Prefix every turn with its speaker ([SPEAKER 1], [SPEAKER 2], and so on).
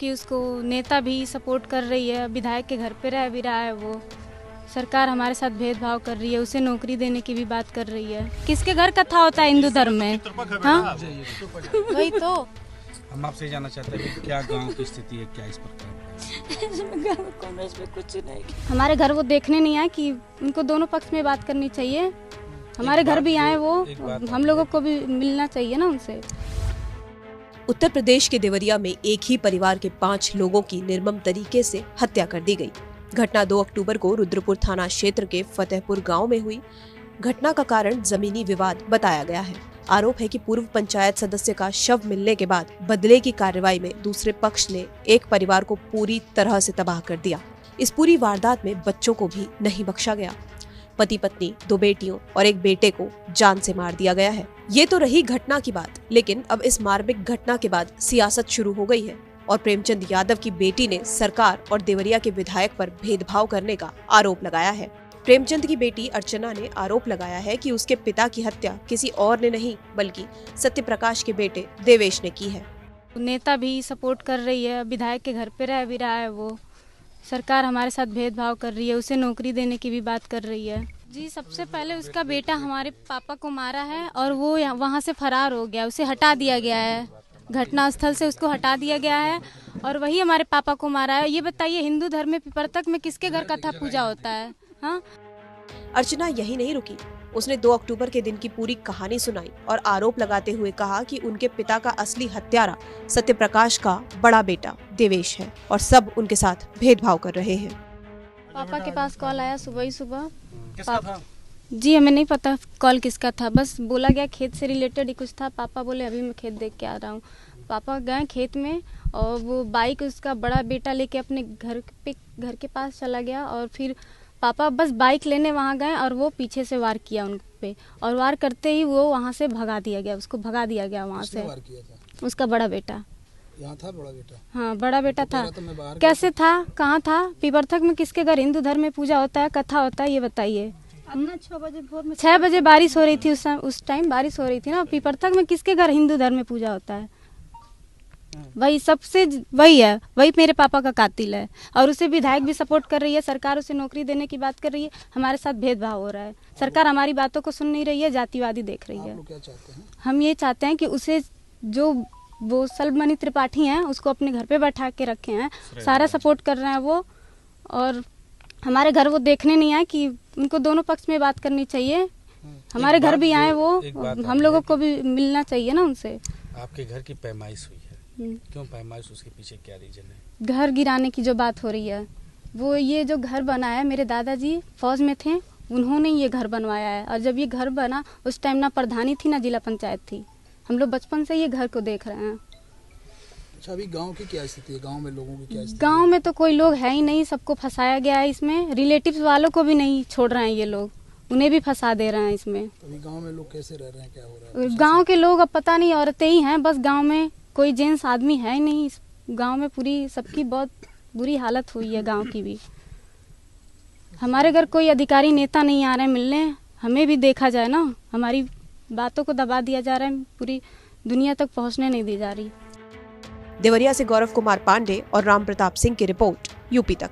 [SPEAKER 1] जबकि उसको नेता भी सपोर्ट कर रही है, विधायक के घर पे रह भी रहा है वो। सरकार हमारे साथ भेदभाव कर रही है, उसे नौकरी देने की भी बात कर रही है। किसके घर कथा होता है हिंदू धर्म में? हाँ वही तो।
[SPEAKER 2] हम आपसे जानना चाहते हैं कि क्या गांव की स्थिति है, क्या इस प्रकार
[SPEAKER 1] कुछ नहीं। हमारे घर वो देखने नहीं आए कि उनको दोनों पक्ष में बात करनी चाहिए। हमारे घर भी आए वो, हम लोगों को भी मिलना चाहिए ना उनसे।
[SPEAKER 3] उत्तर प्रदेश के देवरिया में एक ही परिवार के 5 लोगों की निर्मम तरीके से हत्या कर दी गई। घटना 2 अक्टूबर को रुद्रपुर थाना क्षेत्र के फतेहपुर गांव में हुई। घटना का कारण जमीनी विवाद बताया गया है। आरोप है कि पूर्व पंचायत सदस्य का शव मिलने के बाद बदले की कार्रवाई में दूसरे पक्ष ने एक परिवार को पूरी तरह से तबाह कर दिया। इस पूरी वारदात में बच्चों को भी नहीं बख्शा गया। पति पत्नी, 2 बेटियों और 1 बेटे को जान से मार दिया गया है। ये तो रही घटना की बात, लेकिन अब इस मार्मिक घटना के बाद सियासत शुरू हो गई है और प्रेमचंद यादव की बेटी ने सरकार और देवरिया के विधायक पर भेदभाव करने का आरोप लगाया है। प्रेमचंद की बेटी अर्चना ने आरोप लगाया है कि उसके पिता की हत्या किसी और ने नहीं बल्कि सत्यप्रकाश के बेटे देवेश ने की है।
[SPEAKER 1] नेता भी सपोर्ट कर रही है, विधायक के घर पे रह भी रहा है वो। सरकार हमारे साथ भेदभाव कर रही है, उसे नौकरी देने की भी बात कर रही है। जी, सबसे पहले उसका बेटा हमारे पापा को मारा है और वो वहाँ से फरार हो गया, उसे हटा दिया गया है, घटनास्थल से उसको हटा दिया गया है और वही हमारे पापा को मारा है। ये बताइए, हिंदू धर्म में पिपरतक में किसके घर कथा पूजा होता है? हाँ।
[SPEAKER 3] अर्चना यही नहीं रुकी, उसने 2 अक्टूबर के दिन की पूरी कहानी सुनाई और आरोप लगाते हुए कहा कि उनके पिता का असली हत्यारा सत्यप्रकाश का बड़ा बेटा देवेश है और सब उनके साथ भेदभाव कर रहे हैं।
[SPEAKER 1] पापा के पास कॉल आया सुबह ही सुबह। जी हमें नहीं पता कॉल किसका था, बस बोला गया खेत से रिलेटेड ही कुछ था। पापा बोले अभी मैं खेत देख के आ रहा हूँ। पापा गए खेत में और वो बाइक उसका बड़ा बेटा लेके अपने घर के पास चला गया और फिर पापा बस बाइक लेने वहाँ गए और वो पीछे से वार किया उन पे और वार करते ही वो वहाँ से भगा दिया गया, उसको भगा दिया गया वहाँ से।
[SPEAKER 4] वार किया था?
[SPEAKER 1] उसका बड़ा बेटा
[SPEAKER 4] यहाँ था, बड़ा बेटा?
[SPEAKER 1] हाँ बड़ा बेटा था। कैसे था, कहाँ था? पिपरथक में किसके घर हिंदू धर्म में पूजा होता है, कथा होता है, ये बताइए। 6 बजे बारिश हो रही थी, उस टाइम बारिश हो रही थी ना। पिपरथक में किसके घर हिंदू धर्म में पूजा होता है? वही सबसे वही है, वही मेरे पापा का कातिल है और उसे विधायक भी सपोर्ट कर रही है। सरकार उसे नौकरी देने की बात कर रही है, हमारे साथ भेदभाव हो रहा है। सरकार हमारी बातों को सुन नहीं रही है, जातिवादी देख रही है।
[SPEAKER 4] आप लोग क्या चाहते हैं?
[SPEAKER 1] हम ये चाहते हैं कि उसे जो वो सलमणि त्रिपाठी हैं उसको अपने घर पे बैठा के रखे हैं, सारा सपोर्ट कर रहे हैं वो। और हमारे घर वो देखने नहीं आए कि उनको दोनों पक्ष में बात करनी चाहिए। हमारे घर भी आए वो, हम लोगों को भी मिलना चाहिए ना उनसे।
[SPEAKER 2] आपके घर की पैमाइश हुई है, क्यों पैमाइश, उसके पीछे क्या रीजन है?
[SPEAKER 1] घर गिराने की जो बात हो रही है, वो ये जो घर बना है, मेरे दादाजी फौज में थे, उन्होंने ये घर बनवाया है। और जब ये घर बना उस टाइम ना प्रधानी थी ना जिला पंचायत थी। हम लोग बचपन से ये घर को देख रहे हैं।
[SPEAKER 4] अच्छा, अभी गांव की क्या स्थिति है? गांव में लोगों की क्या स्थिति?
[SPEAKER 1] गांव में तो कोई लोग है ही नहीं, सबको फंसाया गया है इसमें। रिलेटिव्स वालों को भी नहीं छोड़ रहे हैं ये लोग, उन्हें भी फंसा दे रहे हैं इसमें।
[SPEAKER 4] अभी गांव में लोग कैसे रह रहे हैं, क्या हो रहा है?
[SPEAKER 1] गांव के लोग अब पता नहीं, औरतें ही हैं बस गांव में, कोई जेंट्स आदमी है ही नहीं इस गांव में। पूरी सबकी बहुत बुरी हालत हुई है गांव की भी। हमारे घर कोई अधिकारी नेता नहीं आ रहे हैं मिलने, हमें भी देखा जाए ना। हमारी बातों को दबा दिया जा रहा है, पूरी दुनिया तक पहुंचने नहीं दी जा रही।
[SPEAKER 3] देवरिया से गौरव कुमार पांडे और राम प्रताप सिंह की रिपोर्ट, यूपी तक।